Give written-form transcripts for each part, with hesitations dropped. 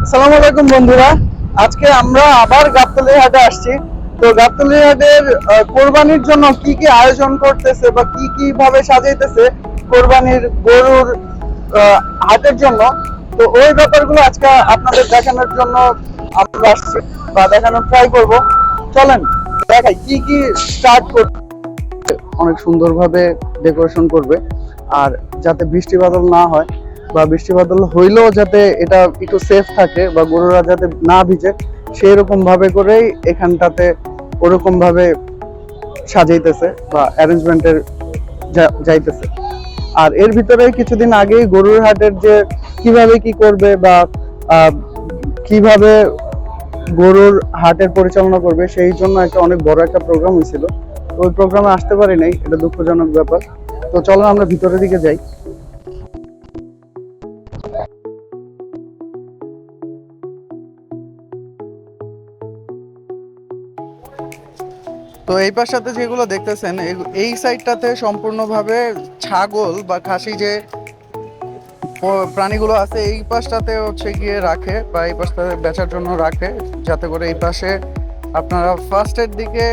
আসসালামু আলাইকুম বন্ধুরা, আজকে আমরা আবার গাবতলী হাটে আসছি। তো গাবতলী হাটের কোরবানির জন্য কি কি আয়োজন করতেছে বা কি কি ভাবে সাজাইতেছে কোরবানির গরুর হাটের জন্য, তো ওই ব্যাপারগুলো আজকে আপনাদের দেখানোর জন্য আমরা আসছি বা দেখানোর ট্রাই করব। চলেন দেখাই কি কি স্টার্ট করতে। অনেক সুন্দরভাবে ডেকোরেশন করবে, আর যাতে বৃষ্টি বাদল না হয় বা বৃষ্টি বাদল হইলেও যাতে এটা একটু সেফ থাকে বা গরুরা যাতে না ভিজে, সেই রকম ভাবে করেই এখানটাতে ওরকম ভাবে সাজাইতেছে বা অ্যারেঞ্জমেন্টের যাইতেছে। আর এর ভিতরে কিছুদিন আগেই গরুর হাটের যে কিভাবে কি করবে বা কিভাবে গরুর হাটের পরিচালনা করবে সেই জন্য একটা অনেক বড় একটা প্রোগ্রাম হয়েছিল। ওই প্রোগ্রামে আসতে পারি নাই, এটা দুঃখজনক ব্যাপার। তো চলো আমরা ভিতরের দিকে যাই। তো এই পাশটাতে যেগুলো দেখতেছেন, এই সাইডটাতে সম্পূর্ণভাবে ছাগল বা খাসি যে প্রাণীগুলো আছে এই পাশটাতে হচ্ছে গিয়ে রাখে বা এই পাশটাতে বেচার জন্য রাখে, যাতে করে এই পাশে আপনারা ফার্স্টের দিকে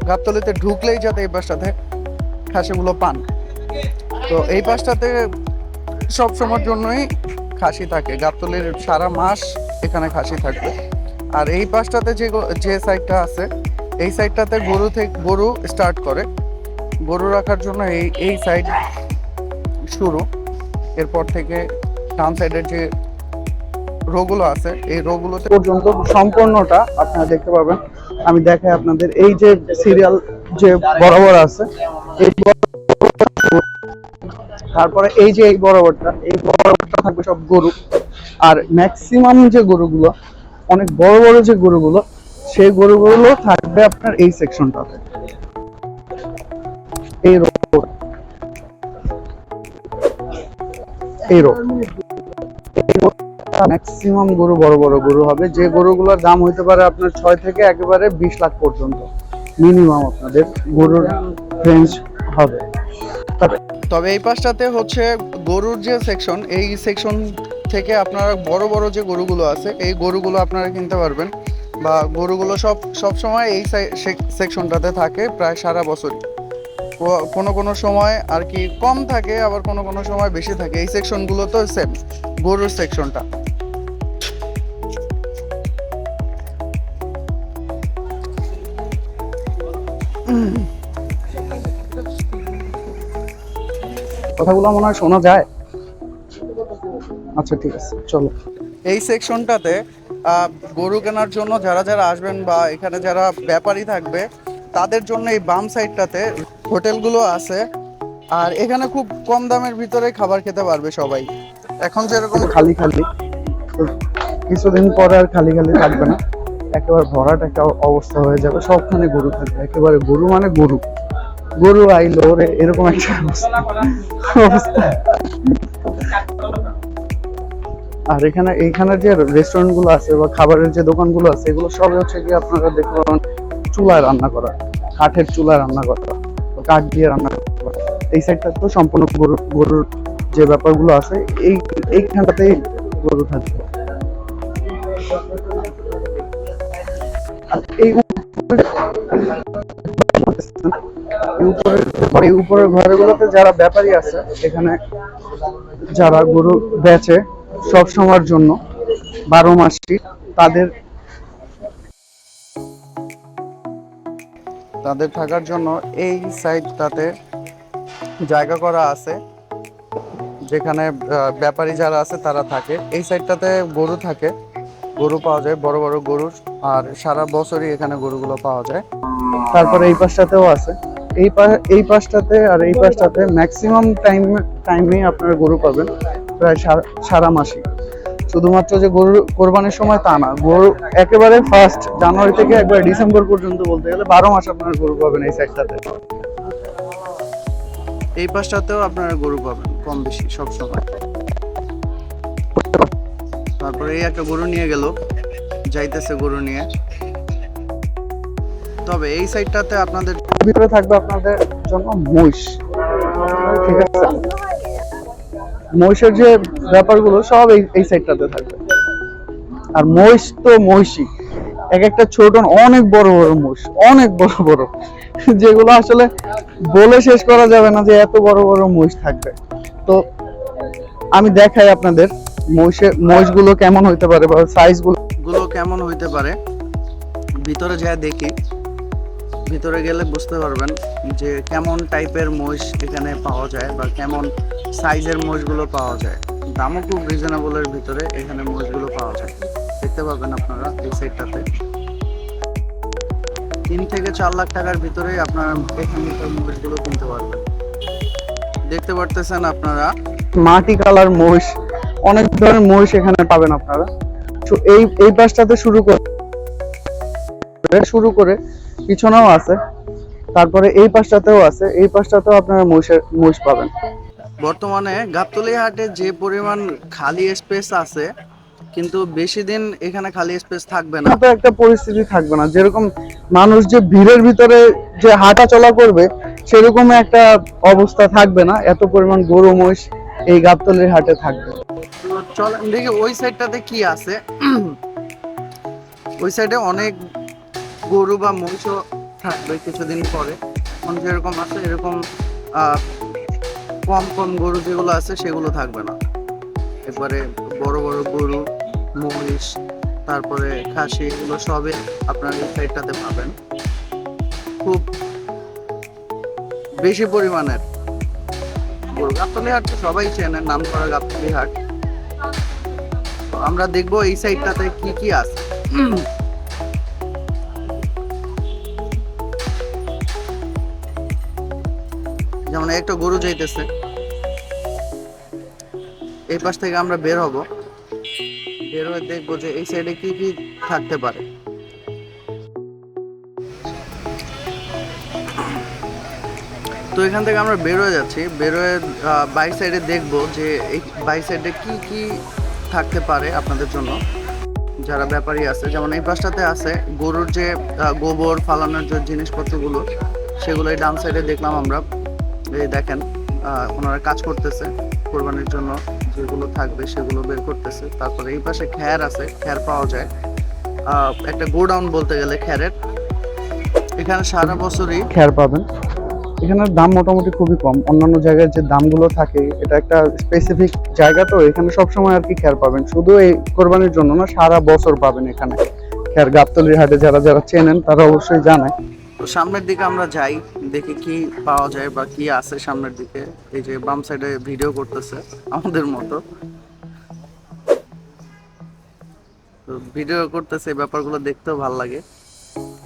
গাবতলীতে ঢুকলেই যাতে এই পাশটাতে খাসিগুলো পান। তো এই পাশটাতে সব সময়ের জন্যই খাসি থাকে, গাবতলীর সারা মাস এখানে খাসি থাকবে। আর এই পাশটাতে যে সাইডটা আছে এই সাইডটাতে গরু স্টার্ট করে, গরু রাখার জন্য এই সাইড শুরু। এরপর থেকে ডান সাইডের যে রোগুলো আছে এই রোগুলোতে পর্যন্ত সম্পূর্ণটা আপনারা দেখতে পাবেন। আমি দেখাই আপনাদের, এই যে সিরিয়াল যে বরাবর আছে, এই তারপরে এই যে এই বরাবরটা থাকবে সব গরু। আর ম্যাক্সিমাম যে গরুগুলো, অনেক বড় বড় যে গরুগুলো, সেই গরুগুলো থাকবে আপনার এই সেকশনটাতে। এই রো ম্যাক্সিমাম গরু বড় বড় গরু হবে, যে গরুগুলোর দাম হইতে পারে আপনার 6 থেকে একেবারে 20 লাখ পর্যন্ত মিনিমাম আপনাদের গরুর রেঞ্জ হবে। তবে এই পাশটাতে হচ্ছে গরুর যে সেকশন, এই সেকশন থেকে আপনারা বড় বড় যে গরুগুলো আছে এই গরুগুলো আপনারা কিনতে পারবেন, বা গরুগুলো সব সময় এই সেকশনটাতে থাকে প্রায় সারা বছরই। কোনো সময় আর কি কম থাকে, আবার কোনো সময় বেশি থাকে। এই সেকশনগুলো তো সেম গরুর সেকশনটা। কথাগুলো মনে হয় শোনা যায়? আচ্ছা ঠিক আছে, চলো। এই সেকশনটাতে গরু কেনার জন্য যারা আসবেন বা এখানে যারা ব্যাপারী থাকবে তাদের জন্য এই বাম সাইডটাতে হোটেলগুলো আছে। আর এখানে খুব কম দামের ভিতরে খাবার খেতে পারবে সবাই। এখন যেরকম খালি কিছুদিন পরে আর খালি থাকবে না, একেবারে ভরাট একটা অবস্থা হয়ে যাবে, সবখানে গরু থাকবে, একেবারে গরু মানে গরু আইলো রে, এরকম একটা অবস্থা। আর এইখানে যে রেস্টুরেন্ট গুলো আছে বা খাবারের যে দোকানগুলো আছে, এগুলো সব হচ্ছে কি আপনারা দেখতে পাবেন চুলায় রান্না করা, কাঠের চুলায় রান্না করা, কাঠ দিয়ে রান্না করা। এই সাইডটা তো সম্পূর্ণ গরুর যে ব্যাপারগুলো আছে এইখানটাতেই গরু থাকবে। এই উপরের ঘরগুলোতে যারা ব্যাপারী আছে, এখানে যারা গরু বেচে সব সময়ের জন্য 12 মাসই, তাদের থাকার জন্য এই সাইডটাতে জায়গা করা আছে, যেখানে ব্যাপারী যারা আছে তারা থাকে। এই সাইডটাতে গরু থাকে, গরু পাওয়া যায়, বড় বড় গরু, আর সারা বছরই এখানে গরুগুলো পাওয়া যায়। তারপরে এই পাশটাতেও আছে, এই পাশটাতে আর এই পাশটাতে ম্যাক্সিমাম টাইমে আপনারা গরু পাবেন প্রায় সারা মাসই। শুধুমাত্র যে গরু কোরবানির সময় তা না, গরু একেবারে ফার্স্ট জানুয়ারি থেকে একবার ডিসেম্বর পর্যন্ত বলতে গেলে 12 মাস আপনারা গরু পাবেন এই সাইডটাতে। এই পাশটাতেও আপনারা গরু পাবেন কম বেশি সব সময়। তারপরে এই একটা গরু নিয়ে গেল, যাইতেছে গরু নিয়ে। তবে এই সাইডটাতে আপনাদের ভিতরে থাকবে আপনাদের জন্য মহিষ, ঠিক আছে? মহিষের যে ব্যাপারগুলো সব এই সাইডটাতে থাকবে। আর মহিষ তো মহিষই, এক একটা ছোট অনেক বড় বড় মহিষ, অনেক বড় বড়, যেগুলো আসলে বলে শেষ করা যাবে না যে এত বড় বড় মহিষ থাকবে। তো আমি দেখাই আপনাদের মহিষগুলো কেমন হইতে পারে বা সাইজ গুলো কেমন হইতে পারে। ভিতরে যা দেখি, ভিতরে গেলে বুঝতে পারবেন যে কেমন টাইপের মহিষ এখানে পাওয়া যায় বা কেমন সাইজের মহিষগুলো পাওয়া যায়। দামও খুব রিজনেবলের ভিতরে এখানে মহিষগুলো পাওয়া যায়। দেখতে পাবেন আপনারা এই সাইডটাতে 3 থেকে 4 লাখ টাকার ভিতরেই আপনারা এখানে মহিষগুলো কিনতে পারবেন। দেখতে পারতেছেন আপনারা মাটি কালার মহিষ, অনেক ধরনের মহিষ এখানে পাবেন আপনারা। এই পাশটাতে শুরু করে পিছনেও আছে, তারপরে এই পাশটাতেও আছে, এই পাশটাতেও আপনারা মহিষ পাবেন। বর্তমানে গাবতলী হাটে যে পরিমাণ খালি স্পেস আছে, কিন্তু বেশি দিন এখানে খালি স্পেস থাকবে না, তো একটা পরিস্থিতি থাকবে না। যেরকম মানুষ যে ভিড়ের ভিতরে যে হাঁটা চলা করবে, সেরকম একটা অবস্থা থাকবে না। এত পরিমাণ গরু মহিষ এই গাবতলীর হাটে থাকবে। চলেন দেখি ওই সাইডটাতে কি আছে। ওই সাইডে অনেক গরু বা মহিষও থাকবে কিছুদিন পরে। এখন যেরকম আছে এরকম কম কম গরু যেগুলো আছে সেগুলো থাকবে না। একবারে বড় বড় গরু, মহিষ, তারপরে খাসি, এগুলো সবই আপনার এই সাইডটাতে পাবেন। খুব বেশি পরিমাণের গরু। গাবতলী হাট সবাই চেনেন, নাম করা গাবতলী হাট। আমরা দেখবো এই সাইডটাতে কি কি আছে। যেমন একটা গরু যাইতেছে, এই পাশ থেকে আমরা বের হব, বের হয়ে দেখবো যে এই সাইডে কি কি থাকতে পারে। তো এখান থেকে আমরা বের হয়ে যাচ্ছি, বের হয়ে বাইক সাইডে দেখবো যে এই বাইক সাইডে কি কি থাকতে পারে আপনাদের জন্য যারা ব্যাপারী আছে। যেমন এই পাশটাতে আছে গরুর যে গোবর ফালানোর যে জিনিসপত্রগুলো, সেগুলোই ডান সাইডে দেখলাম আমরা। এই দেখেন ওনারা কাজ করতেছে, কোরবানির জন্য যেগুলো থাকবে সেগুলো বের করতেছে। তারপরে এই পাশে খ্যার আছে, খ্যার পাওয়া যায়, একটা গোডাউন বলতে গেলে খ্যারের। এখানে সারা বছরই খ্যার পাবেন। এখানের দাম মোটামুটি খুবই কম, অন্যান্য জায়গায় যে দামগুলো থাকে, এটা একটা স্পেসিফিক জায়গা, তো এখানে সবসময় আর কি খ্যার পাবেন। শুধু এই কোরবানির জন্য না, সারা বছর পাবেন এখানে খ্যার। গাবতলীর হাটে যারা যারা চেনেন তারা অবশ্যই জানে। তো সামনের দিকে আমরা যাই, দেখি কি পাওয়া যায় বা কি আছে সামনের দিকে। এই যে বাম সাইডে ভিডিও করতেছে আমাদের মতো, তো ভিডিও করতেছে, এই ব্যাপারগুলো দেখতেও ভালো লাগে।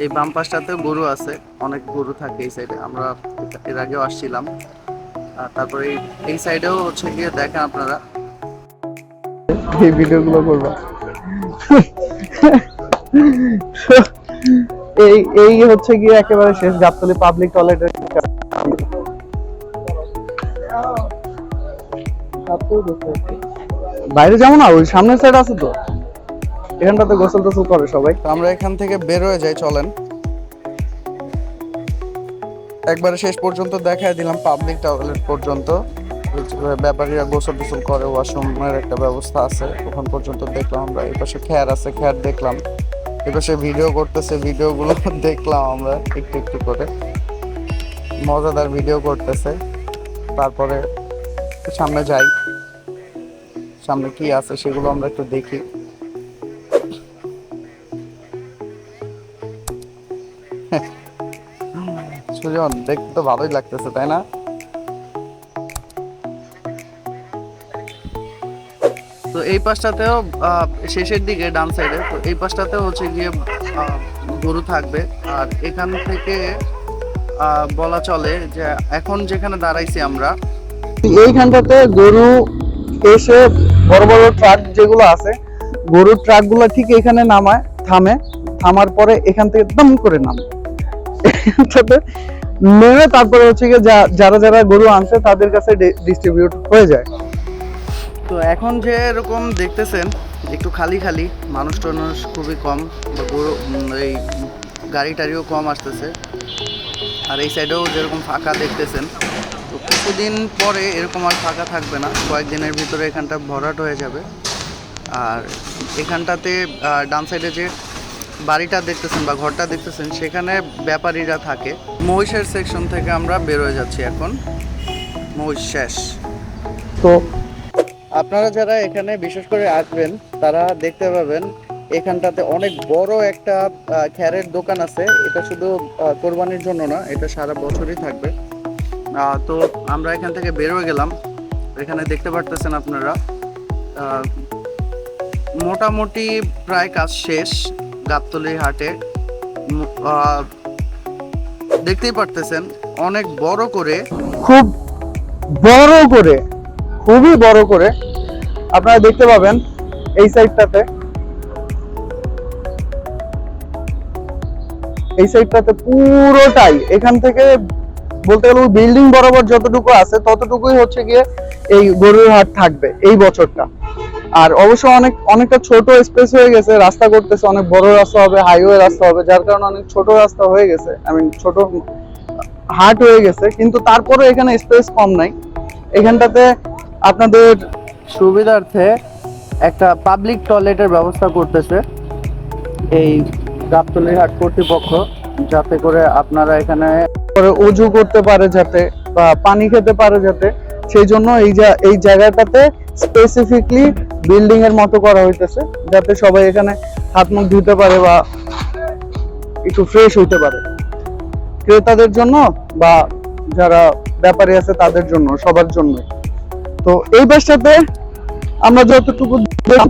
এই বাম পাশটাতেও গরু আছে, অনেক গরু থাকে এই সাইডে, আমরা এর আগেও আসছিলাম। তারপরে এই সাইডেও হচ্ছে গিয়ে দেখেন আপনারা, এই ভিডিওগুলো করবো। এই হচ্ছে গিয়ে একেবারে শেষ গাবতলী পাবলিক টয়লেটের। বাইরে যাবো না, ওই সামনের সাইড আছে তো, এখানটাতে গোসল টোসল করে সবাই। আমরা এখান থেকে বের হয়ে যাই, চলেন। একবারে শেষ পর্যন্ত দেখাই দিলাম পাবলিক টয়লেট পর্যন্ত। ব্যাপারীরা গোসল টোসল করে, ওয়াশরুমের একটা ব্যবস্থা আছে, ওখান পর্যন্ত দেখলাম আমরা। এই পাশে খ্যার আছে, খ্যার দেখলাম। এই পাশে ভিডিও করতেছে, ভিডিওগুলো দেখলাম আমরা একটু একটু করে, মজাদার ভিডিও করতেছে। তারপরে সামনে যাই, সামনে কি আছে সেগুলো আমরা একটু দেখি। সুজন, দেখতে তো ভালোই লাগতেছে, তাই না? তো এই পাশটাতেও শেষের দিকে ডান সাইডে, তো এই পাশটাতেও হচ্ছে গিয়ে গরু থাকবে। আর এখান থেকে বলা চলে যে এখন যেখানে দাঁড়াইছি আমরা, এইখানটাতে গরু এসে বড় বড় ট্রাক যেগুলো আছে, গরুর ট্রাকগুলো ঠিক এখানে থামে, থামার পরে এখান থেকে দম করে নামে, নেমে তারপরে হচ্ছে গিয়ে যারা যারা গরু আনছে তাদের কাছে ডিস্ট্রিবিউট হয়ে যায়। তো এখন যে এরকম দেখতেছেন একটু খালি খালি, মানুষ টানুষ খুবই কম, গরু এই গাড়ি টাড়িও কম আসতেছে। আর এই সাইডেও যেরকম ফাঁকা দেখতেছেন, তো কিছুদিন পরে এরকম আর ফাঁকা থাকবে না, কয়েকদিনের ভিতরে এখানটা ভরাট হয়ে যাবে। আর এখানটাতে ডান সাইডে যে বাড়িটা দেখতেছেন বা ঘরটা দেখতেছেন সেখানে ব্যাপারীরা থাকে। মহিষের সেকশন থেকে আমরা বের হয়ে যাচ্ছি এখন, মহিষ শেষ। তো আপনারা যারা এখানে বিশেষ করে আসবেন তারা দেখতে পাবেন এখানটাতে অনেক বড় একটা খ্যারের দোকান আছে। এটা শুধু কোরবানির জন্য না, এটা সারা বছরই থাকবে। তো আমরা এখান থেকে বের হয়ে গেলাম। এখানে দেখতে পারতেছেন আপনারা মোটামুটি প্রায় কাজ শেষ গাবতলী হাটে। দেখতেই পারতেছেন অনেক বড় করে, খুব বড় করে, খুবই বড় করে আপনারা দেখতে পাবেন এই সাইডটাতে। এই সাইডটাতে পুরোটাই এখান থেকে বলতে গেলে বিল্ডিং বরাবর যতটুকু আছে ততটুকুই হচ্ছে গিয়ে এই গরুর হাট থাকবে এই বছরটা। আর অবশ্য অনেকটা ছোট স্পেস হয়ে গেছে, রাস্তা করতেছে, অনেক বড় রাস্তা হবে, হাইওয়ে রাস্তা হবে, যার কারণে অনেক ছোট রাস্তা হয়ে গেছে, ছোট হাট হয়ে গেছে। কিন্তু তারপরে এখানে স্পেস কম নাই। এখানটাতে আপনাদের সুবিধার্থে একটা পাবলিক টয়লেটের ব্যবস্থা করতেছে এই গাবতলী হাট কর্তৃপক্ষ, যাতে করে আপনারা এখানে উজু করতে পারে যাতে, বা পানি খেতে পারে যাতে, সেই জন্য এই জায়গাটাতে স্পেসিফিকলি বিল্ডিং এর মতো করা হইতেছে, যাতে সবাই এখানে হাত মুখ ধুতে পারে বা একটু ফ্রেশ হইতে পারে, ক্রেতাদের জন্য বা যারা ব্যাপারী আছে তাদের জন্য, সবার জন্য। তো এই পাশটাতে আমরা যতটুকু দেখলাম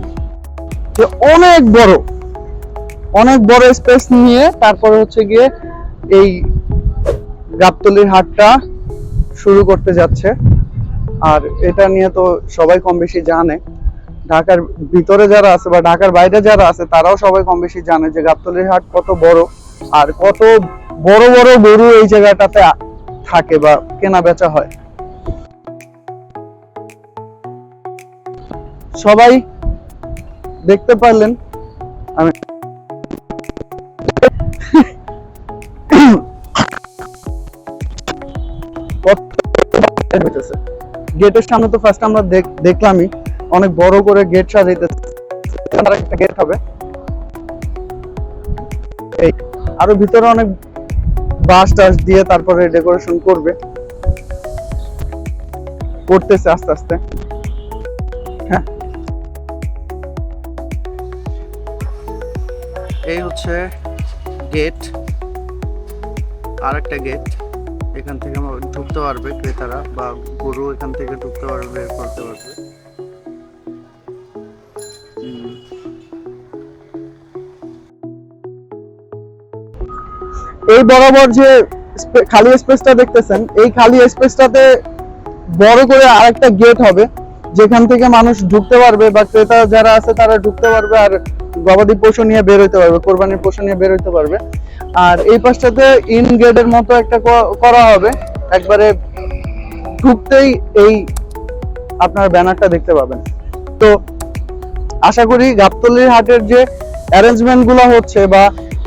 যে অনেক বড় স্পেস নিয়ে তারপরে হচ্ছে গিয়ে এই গাবতলীর হাটটা শুরু করতে যাচ্ছে। আর এটা নিয়ে তো সবাই কম বেশি জানে, ঢাকার ভিতরে যারা আছে বা ঢাকার বাইরে যারা আছে তারাও সবাই কম বেশি জানে যে গাবতলীর হাট কত বড়, আর কত বড় বড় গরু এই জায়গাটাতে থাকে বা কেনা বেচা হয়। সবাই দেখতে পারলেন আমি গেটের সামনে তো ফার্স্ট আমরা দেখলামই অনেক বড় করে গেট সাজাইতেছে, একটা গেট হবে। এই আরো ভিতরে অনেক বাঁশ টাস দিয়ে তারপরে ডেকোরেশন করতেছে আস্তে আস্তে। হ্যাঁ, এই হচ্ছে গেট, আর একটা গেট। এখান থেকে ঢুকতে পারবে ক্রেতারা, বা গরু এখান থেকে ঢুকতে পারবে, বের করতে পারবে। এই বরাবর যে খালি স্পেসটা দেখতেছেন, এই খালি স্পেসটাতে বড় করে আরেকটা গেট হবে, যেখান থেকে মানুষ ঢুকতে পারবে বা ক্রেতা যারা আছে তারা ঢুকতে পারবে আর গবাদি পশু নিয়ে বের হইতে পারবে, কোরবানির পশু নিয়ে বের হইতে পারবে। আর এই পাশটাতে ইন গেটের মতো একটা করা হবে, একবারে ঢুকতেই এই আপনার ব্যানারটা দেখতে পাবেন। তো আশা করি গাবতলীর হাটের যে অ্যারেঞ্জমেন্ট গুলো হচ্ছে বা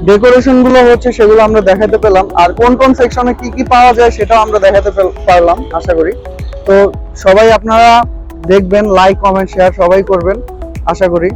ডেকোরেশন গুলো হচ্ছে সেগুলো আমরা দেখাতে পেলাম, আর কোন কোন সেকশনে কি কি পাওয়া যায় সেটাও আমরা দেখাতে পারলাম আশা করি। তো সবাই আপনারা দেখবেন, লাইক কমেন্ট শেয়ার সবাই করবেন আশা করি।